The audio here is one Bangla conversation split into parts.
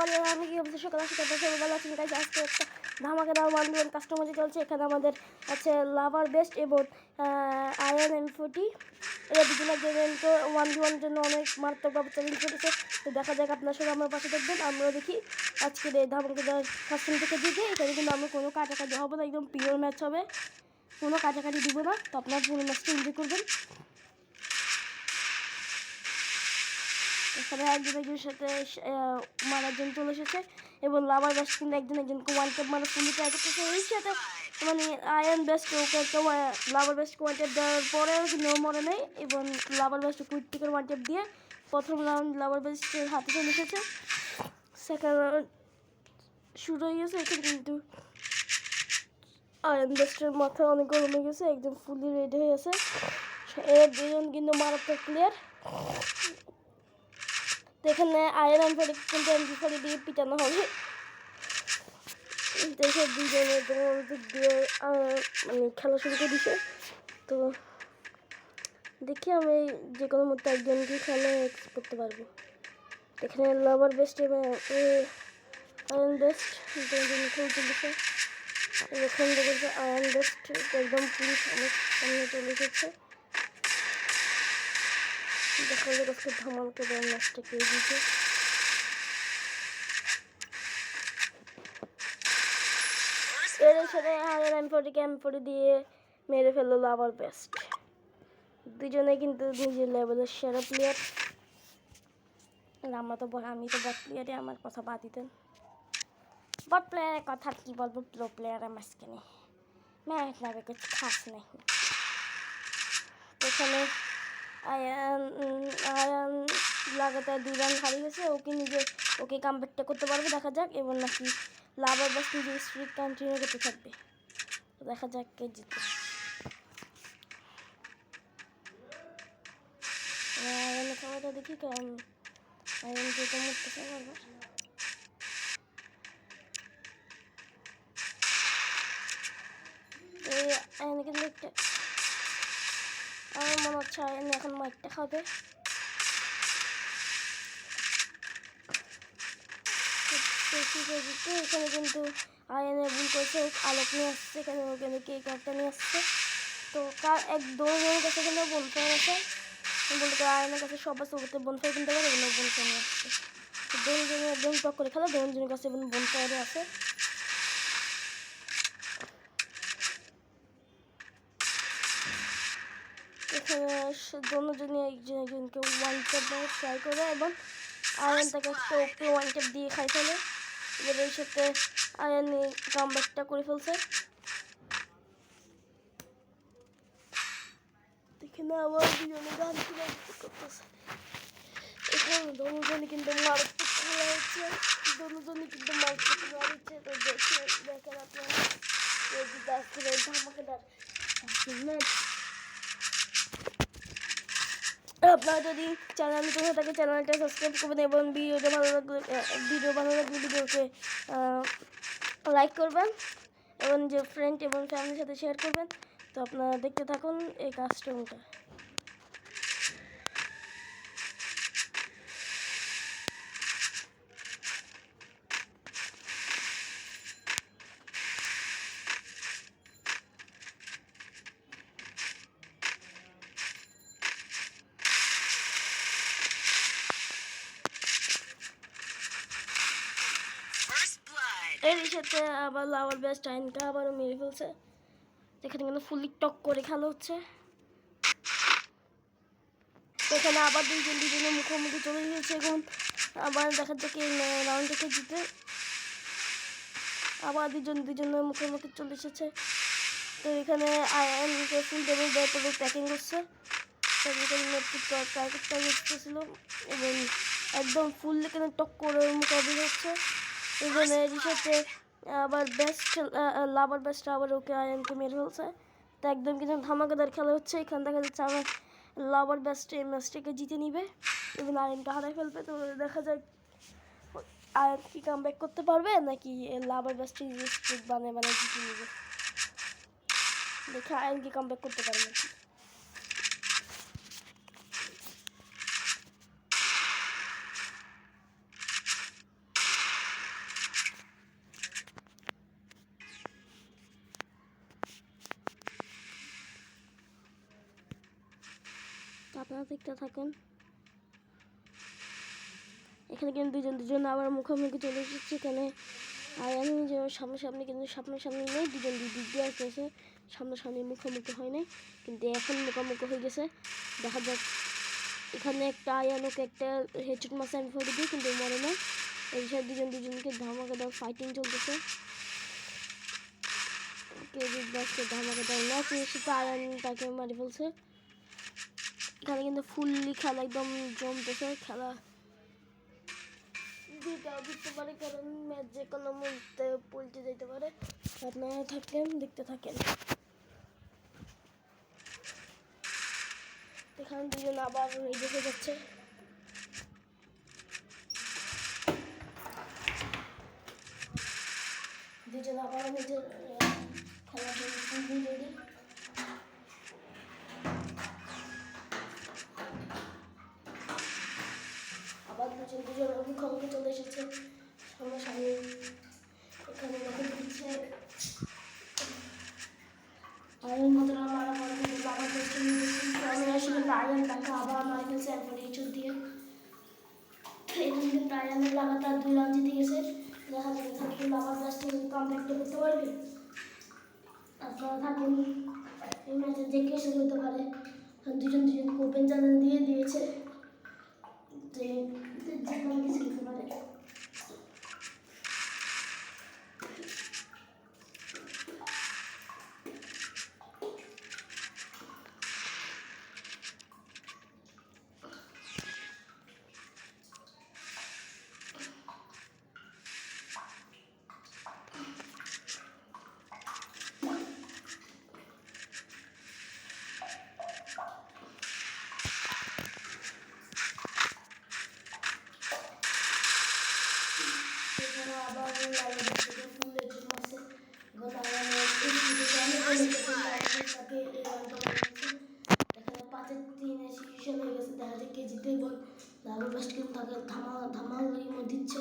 আমি কি বলছি সকাল সকাল ভালো আছেন গাইজ। আজকে একটা ধামাকাদার 1v1 কাস্টমাইজ চলছে। এখানে আমাদের আছে লাভার বেস্ট এবং আয়রন M40। এরা দুজনে কিন্তু 1v1 জন্য অনেক মারাত্মকভাবে চ্যালেঞ্জ করেছে। তো দেখা যাক, আপনার সবাই আমার পাশে দেখবেন। আমরা দেখি আজকের এই ধামাকাদার কাস্টম থেকে দিকে। এখানে কিন্তু আমরা কোনো কাটাকাটি হবে না, একদম পিওর ম্যাচ হবে, কোনো কাটাকাটি দিব না। তো আপনার পুরো ম্যাচটা এনজয় করবেন। সবাই একজনের সাথে মারার জন্য চলে এসেছে এবং লাভার বেস্ট কিন্তু একজনকে ওয়ান টেপ মারা ফুলি ট্রাই করতেছে। এই সাথে মানে আয়রন বেস্ট ওকে একটা লাভার বেস্ট ওয়ান টেপ দেওয়ার পরেও কিন্তু মরে নেই এবং লাভার বেস্ট কুইক টিকের ওয়ান টেপ দিয়ে প্রথম রাউন্ড লাভার বেস্টের হাতে চলে এসেছে। সেকেন্ড রাউন্ড শুরু হয়ে গেছে। এখানে কিন্তু আয়রন বেস্টের মাথা অনেক গরম হয়ে গেছে, একদম ফুলি রেডি হয়ে গেছে। এর দুজন কিন্তু মারাত্মক প্লেয়ার। তো এখানে আয়রন ফলে কিন্তু M40 দিয়ে পিটানো হবে। দেখে দুজনে দিক দিয়ে মানে খেলা শুরু করে দিছে। তো দেখি আমি যে কোনো মতো একজনকে খেলা করতে পারবো। এখানে লাভার বেস্ট এবং আয়রন বেস্ট দুজন খেলতে দিছে। এখান থেকে আয়রন বেস্ট একদম পুলিশ অনেক সামনে চলে এসেছে। দেখা যাক আজকে ধামালকে দেওয়ার ম্যাচটা কে দিয়েছে। এর সাথে আয়রন M40 দিয়ে মেরে ফেললো লাভার বেস্ট। দুজনে কিন্তু নিজের লেভেলের সেরা প্লেয়ার। আমি তো বট প্লেয়ারে, আমার কথা বাদ দিতেন। বট প্লেয়ারের কথা কি বলবো, প্रो প্লেয়ারের মাঝখানে ম্যাচ নামে কিছু খাস নেই। এখানে আয়রন লাগাতার 2 রান হারিয়ে গেছে। ওকে কামব্যাকটা করতে পারবে, দেখা যাক। এবং নাকি লাভার বেস্ট নিজের স্ট্রিক কন্টিনিউ করতে থাকবে। দেখা যাক কে জিতে। আয়রনের খাবারটা দেখি কারণ আয়রন যেটা মরতেছে বারবার। আয়রন কিন্তু একটা আমার মনে হচ্ছে আয়রন এখন মাইকটা খাবে। এখানে কিন্তু আয়রনে ভুল করছে, আলোক নিয়ে আসছে। এখানে ওখানে কেক একটা নিয়ে আসছে। তো এক দোজনের কাছে কিন্তু বনফায়ার আছে, বলতে আয়রনের কাছে সব আছে, ওতে বনফায়ার কিনতে পারে এবং বনফায়ার নিয়ে আসছে। তো দোজনে একদম টক করে খেলা, দোজনের কাছে এবং বনফায়ারও আছে। এখানে দোজনে একজনকে ওয়ান টেপ ট্রাই করে এবং আয়রন তাকে একটা ওপরে ওয়ান টেপ দিয়ে খাই ফেলে। এবার এর সাথে আয়রন কামব্যাকটা করে ফেলছে। এখানে আবার দুজনে গান করতেছে। এখানে দোজনে কিন্তু মারাত্মক খেলা হচ্ছে, দোজনে কিন্তু মারাত্মক খেলা হচ্ছে। তো দেখেন আপনারা আজকের ধামাকাদার ম্যাচ। আপনারা যদি চ্যানেল কোথাও থাকে চ্যানেলটা সাবস্ক্রাইব করবেন এবং ভিডিওটা ভালো লাগলে ভিডিওকে লাইক করবেন এবং যে ফ্রেন্ড এবং ফ্যামিলির সাথে শেয়ার করবেন। তো আপনারা দেখতে থাকুন এই কাস্টমটা। এর সাথে আবার লাভার বেস্ট টাইমটা আবারও মেরে ফেলছে। এখানে কিন্তু ফুলি টক করে খেলা হচ্ছে। এখানে আবার দুজনের মুখোমুখি চলে গিয়েছে এবং আবার দেখা যাক এই রাউন্ড থেকে জিতে। আবার দুজনের মুখোমুখি চলে এসেছে। তো এখানে আয়রনকে ফুল টেবিল দেওয়ার পর প্যাকিং করছে, ট্রাই করতেছিল এবং একদম ফুল এখানে টক করে মোকাবিলা হচ্ছে। এখানে এর সাথে আবার লাভার বেস্ট আবার ওকে আয়রনকে মেরে ফেলছে। তো একদম কিন্তু ধামাকাদার খেলা হচ্ছে। এখানে দেখা যাচ্ছে আমার লাভার বেস্ট এই ম্যাচটাকে জিতে নিবে এবং আয়রনকে হারাই ফেলবে। তো দেখা যাক আয়রন কি কামব্যাক করতে পারবে নাকি লাভার বেস্ট স্ট্রিক বানিয়ে জিতে নিবে। দেখে আয়রন কি কামব্যাক করতে পারবে নাকি। আপনারা দেখতে থাকেন। এখানে কিন্তু দুজন আবার মুখোমুখি চলে এসেছে। এখানে আয়ান যে সামনাসামনি কিন্তু সামনাসামনি নেই, দুজন দিক দিয়ে আসতেছে, সামনাসামনি মুখোমুখি হয় নাই, কিন্তু এখন মুখোমুখি হয়ে গেছে। দেখা যাক এখানে একটা আয়ান ওকে একটা হেডশট মারছে M40 দিয়ে, কিন্তু মরে না। এই সাথে দুজনকে ধামাকাদার ফাইটিং চলতেছে। কে জিতবে ধামাকাদার ম্যাচ, এর সাথে আয়ান তাকে মারি ফেলছে। এখানে কিন্তু ফুললি খেলা একদম জমতেছে, খেলা দিতে পারে, কারণ ম্যাচ যে কোনো মুহূর্তে পল্টে যেতে পারে। আপনারা থাকলেন, দেখতে থাকেন। এখানে দুজন আবার রেডি হয়ে যাচ্ছে। দুজন আবার নিজের খেলার জন্য রেডি। আবার দুজন মুখোমুখি চলে এসেছে সামনাসামনি। এখানে দেখা দিচ্ছে আয়ন কতটা মারা পড়ে, কিন্তু আবার আসলে আয়ন তাকে আবার মারা ফেলছে M40 দিয়ে। এখানে কিন্তু আয়নের লাগাতার 2 রান জিতে গেছে। দেখা যাবে কিন্তু আবার লাস্টে কমব্যাকটা করতে পারবে। আপনারা থাকুন, এই ম্যাচে যে কেউ হতে পারে। দুজনকে ওপেন চ্যালেঞ্জ দিয়ে দিয়েছে যে যে কোনো কিছু হতে পারে। দিচ্ছে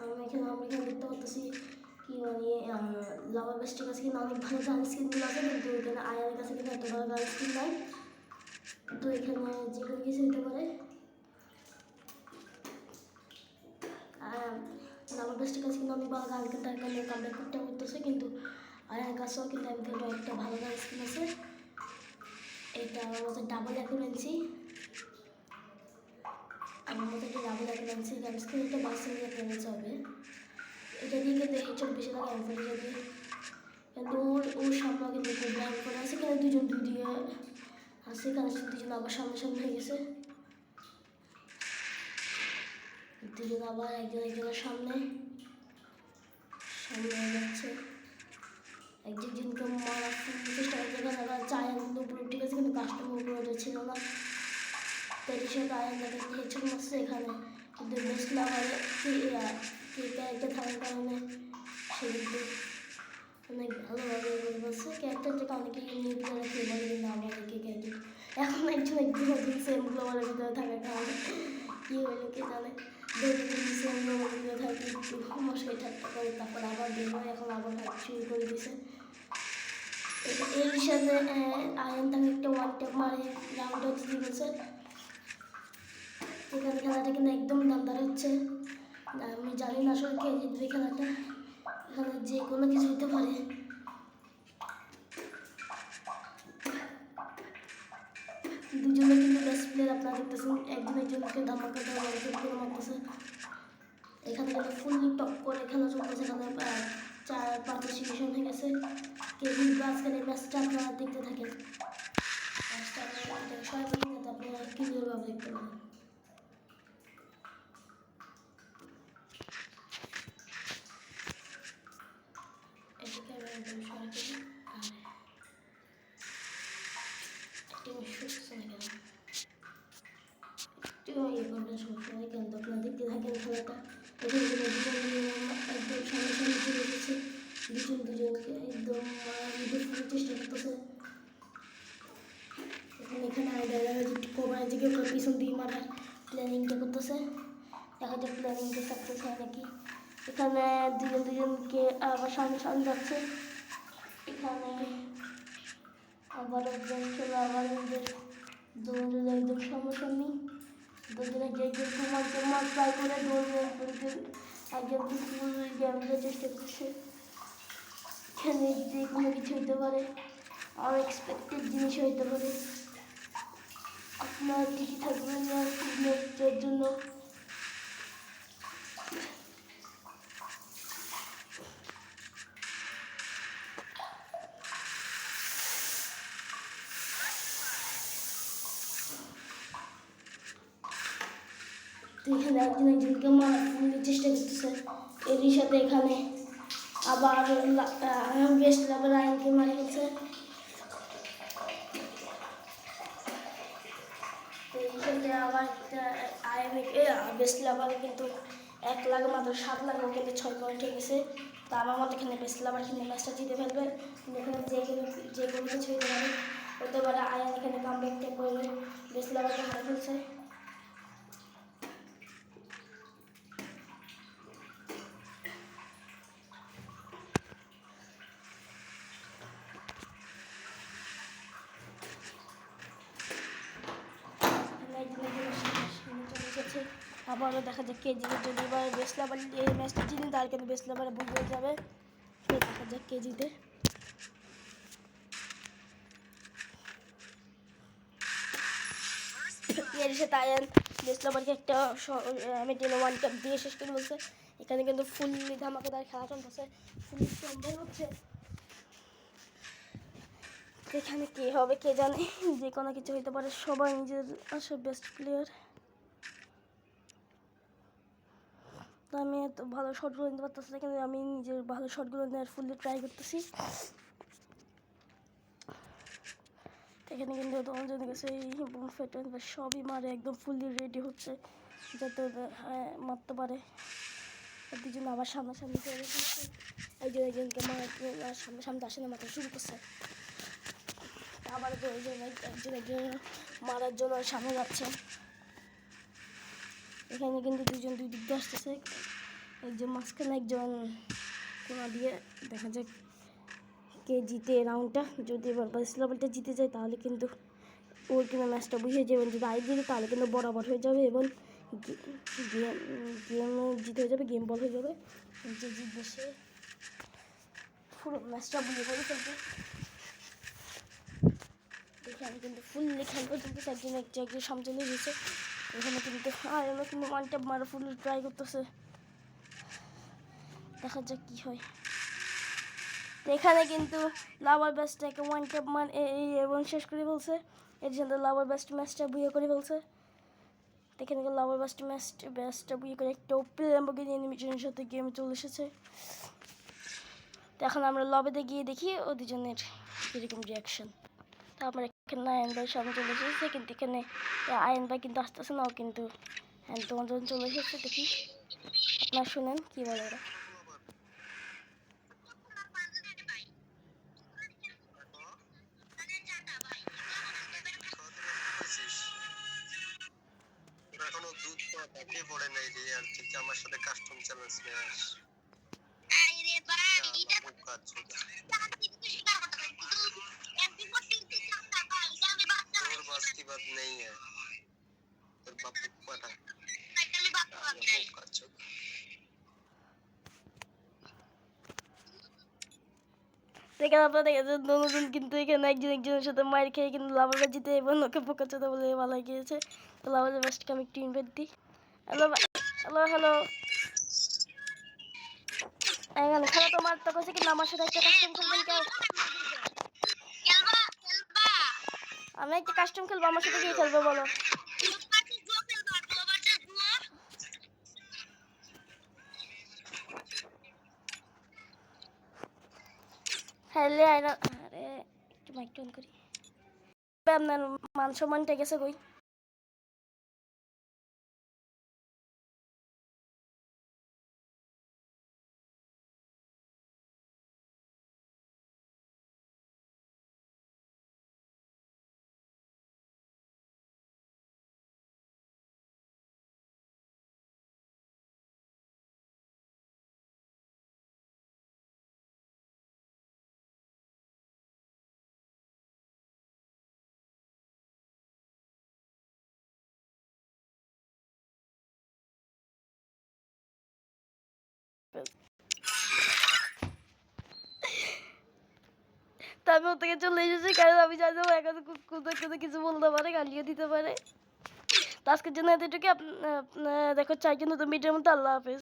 আমরা এখানে দেখতে পাচ্ছি কি মানে লাভার বেস্টের কাছে কিন্তু অনেক ভালো গান স্কিনগুলো আছে, কিন্তু এখানে আয়ানের কাছে কিন্তু এত ভালো গান স্কিন নাই। তো এখানে যে কোনো কিছু হতে পারে। লাভার বেস্টের কাছে কিন্তু অনেক ভালো গান স্কিন, তার কারণে কমব্যাক করতেছে, কিন্তু আয়ানের কাছেও কিন্তু আমি ধরবো একটা ভালো গান স্কিন আছে। এটা আমার মতো ডাবল অ্যাকুরেন্সি, আমার মতো একটা ডাবল অ্যাকুরেন্সি গান স্কিন, এটা 22 অ্যাকুরেন্সি হবে। এটা দিয়ে কিন্তু হেডশট বেশি লাগে M40 দিয়ে, কিন্তু ওর সামনে কিন্তু ব্ল্যাঙ্ক করে আছে। এখানে দুজন দুই দিকে আছে, এখানে দুজন আবার সামনাসামনি হয়ে গেছে। দুজন আবার একজনের সামনে হয়ে যাচ্ছে, একজনকে মারার চেষ্টা করছে। এখানে চায়ন কিন্তু উপরে ঠিক আছে, কিন্তু কাস্টমার উপরে ছিল না, তাই সাথে আয়ন তাকে হেডশট মারছে এখানে। কিন্তু বেস্ট লাভারে ক্যারেক্টার থাকার কারণে সে কিন্তু অনেক ভালোভাবে বলছে। ক্যারেক্টারটাকে অনেকে ইউনিক করে খেলে, কিন্তু আমাদেরকে ক্যারেক্টার এখন একজন সেম গ্লোবালের ভিতরে থাকার কারণে কী হইলো কে জানে, সেম গ্লোবালের ভিতরে থাকে একটু মশাই ঠাট্টা করে, তারপর আবার বের হয়, এখন আবার শুরু করে দিছে। এর সাথে আয়ন তাকে একটা ওয়ান ট্যাপ মারে রাউন্ড আউট দিয়ে গেছে। এখানে খেলাটা কিন্তু একদম দান্দার হচ্ছে, আমি জানি না আসলে কে জিতবে খেলাটা, এখানে যে কোনো কিছু হতে পারে। দুজনে কিন্তু বেস্ট প্লেয়ার আপনারা দেখতেছেন, একজনকে ধামাকা করে মারতেছে। এখানে কিন্তু ফুললি টপ করে খেলা চলতেছে, এখানে 4-5 সিচুয়েশন হয়ে গেছে। কে জিতবে আজকের এই ম্যাচটা আপনারা দেখতে থাকেন। ম্যাচটা সবাই যাতে আপনারা ক্লিয়ারভাবে দেখতে পারেন। সবসময় কিন্তু আপনারা দেখতে থাকেন খেলাটা। একদম সামনে চলে এসেছে, দুজনকে একদম চেষ্টা করতেছে। এখানে কোবরা দিকে পিছন দিয়ে মারার প্ল্যানিংটা করতেছে, দেখা যাক প্ল্যানিংটা সাকসেস হয় নাকি। এখানে দুজনকে আবার সামনে যাচ্ছে, এখানে আবার একজন ছিল আবার নিজের দৌড়ের একদম সামনাসামনি দুজন একজন তোমার ট্রাই করে দৌড়ে একজন ফুল গেমটা চেষ্টা করছে। এখানে যে কোনো কিছু হইতে পারে, আনএক্সপেক্টেড জিনিস হইতে পারে। আপনার ঠিকই থাকবেন আর নেক্সটের জন্য। এখানে একজনকে মারার চেষ্টা করতেছে, এরই সাথে এখানে আবার বেস্ট লেভেল আইনকে মারা গেছে। এই সাথে আবার আইএমকে বেস্ট লেভেল কিন্তু 1 লাখ মাত্র 7 লাখ, ও কিন্তু 6 পয়েন্ট হয়ে গেছে। তো আমার মতো এখানে বেস্ট লেভেল কিন্তু ম্যাচটা জিতে ফেলবে। এখানে যে কোনো কিছু হতে পারে। আয়ান এখানে কামব্যাকটা করবে, বেস্ট লেভেলটা হারা ফেলছে। আবারও দেখা যাক কে জিতে। যদি এবার বেস্ট লেভেল এই ম্যাচটা জিতে তাহলে কিন্তু বেস্ট লেভেলে বুক হয়ে যাবে। দেখা যাক কে জিতে। এর সাথে আয়ান বেস্ট লেভেলকে একটা মেডিকেল ওয়ান ট্যাপ দিয়ে শেষ করে বলছে। এখানে কিন্তু ফুললি ধামাকাদার খেলা চলতেছে, ফুললি সম্ভব হচ্ছে। এখানে কে হবে কে জানে, যে কোনো কিছু হইতে পারে। সবাই নিজের আসে বেস্ট প্লেয়ার। তো আমি এত ভালো শটগুলো নিতে পারতেছি না, কিন্তু আমি নিজের ভালো শটগুলো নেওয়ার ফুললি ট্রাই করতেছি। এখানে কিন্তু তোমার কাছে সবই মারে, একদম ফুললি রেডি হচ্ছে যাতে মারতে পারে। দুজন আবার সামনাসামনি চলে গেছে, একজনকে সামনে আসে না, মাথা শুরু করছে। আবার একজন মারার জন্য সামনে যাচ্ছে। এখানে কিন্তু দুজন দুই দিক দিয়ে আসতেছে, একজন মাঝখানে একজন কোনা দিয়ে। দেখা যাক কে জিতে রাউন্ডটা। যদি এবার বেস্ট লেভেলটা জিতে যায় তাহলে কিন্তু ওর কিন্তু ম্যাচটা বুঝে যাবেন। যদি আই জিতে তাহলে কিন্তু বরাবর হয়ে যাবে এবং গেম জিতে হয়ে যাবে, গেম বল হয়ে যাবে। যে জিতবে সে পুরো ম্যাচটা বুঝে করে ফেলবে। এখানে কিন্তু ফুললি খেলবে, কিন্তু একজন সামনে চলে গেছে। এখানে কিন্তু আয়নও কিন্তু ওয়ান ট্যাপ মারা ফুললি ট্রাই করতেছে। দেখা যাক কী হয়। এখানে কিন্তু লাভার বেস্টটাকে ওয়ান ট্যাপ এবং শেষ করে বলছে। এর জন্য লাভার বেস্ট ম্যাচটা বুয়ে করে বলছে। এখানে কিন্তু লাভার বেস্টটা বুয়ে করে একটা ওপেন ল্যাম্বরগিনি অ্যানিমেশনের সাথে গেম চলে এসেছে। তো এখন আমরা লবিতে গিয়ে দেখি ও দুজনের কীরকম রিয়াকশন। তো আমরা এখানে আয়ন ভাই সামনে চলে এসেছে, কিন্তু এখানে আয়ন ভাই কিন্তু আসতেছে না, কিন্তু হ্যাঁ তোমার যখন চলে এসেছে। দেখি আপনার শুনেন কী বলে ওরা। এখনো দুধ পাকে পড়ে নাই রে, আর তুই আমার সাথে কাস্টম চ্যালেঞ্জ নিয়ে আস। আরে ভাই এটা খুব কাজ হচ্ছে। তোর বাস की बात नहीं है, তোর বাপ পাঠা খুব কাজ হচ্ছে। দেখেন আপনারা দেখেছেন দুজন কিন্তু এখানে একজনের সাথে মার খেয়ে কিন্তু লাভার জিতে এবং ওকে পোকাচোদা বলে ভালো গিয়েছে। তো লাভার বেস্টকে আমি একটু ইনভাইট দিই। হ্যালো হ্যালো হ্যালো, এখানে খেলা তোমার তো কাছে কিন্তু আমার সাথে একটা কাস্টম খেলবেন কেউ? আমি একটা কাস্টম খেলবো, আমার সাথে কে খেলবে বলো? হ্যালো আরে একটু মাইক টোন করি। আপনার মান সম্মানটা গেছে কই? আমি ওর থেকে চলে এসেছি, কারণ আমি জানি ও এখন কোনো কিছু বলতে পারে, গালিও দিতে পারে। তো আজকের জন্য এতটুকু। দেখো চাই কিন্তু নতুন ভিডিওর মধ্যে। আল্লাহ হাফেজ।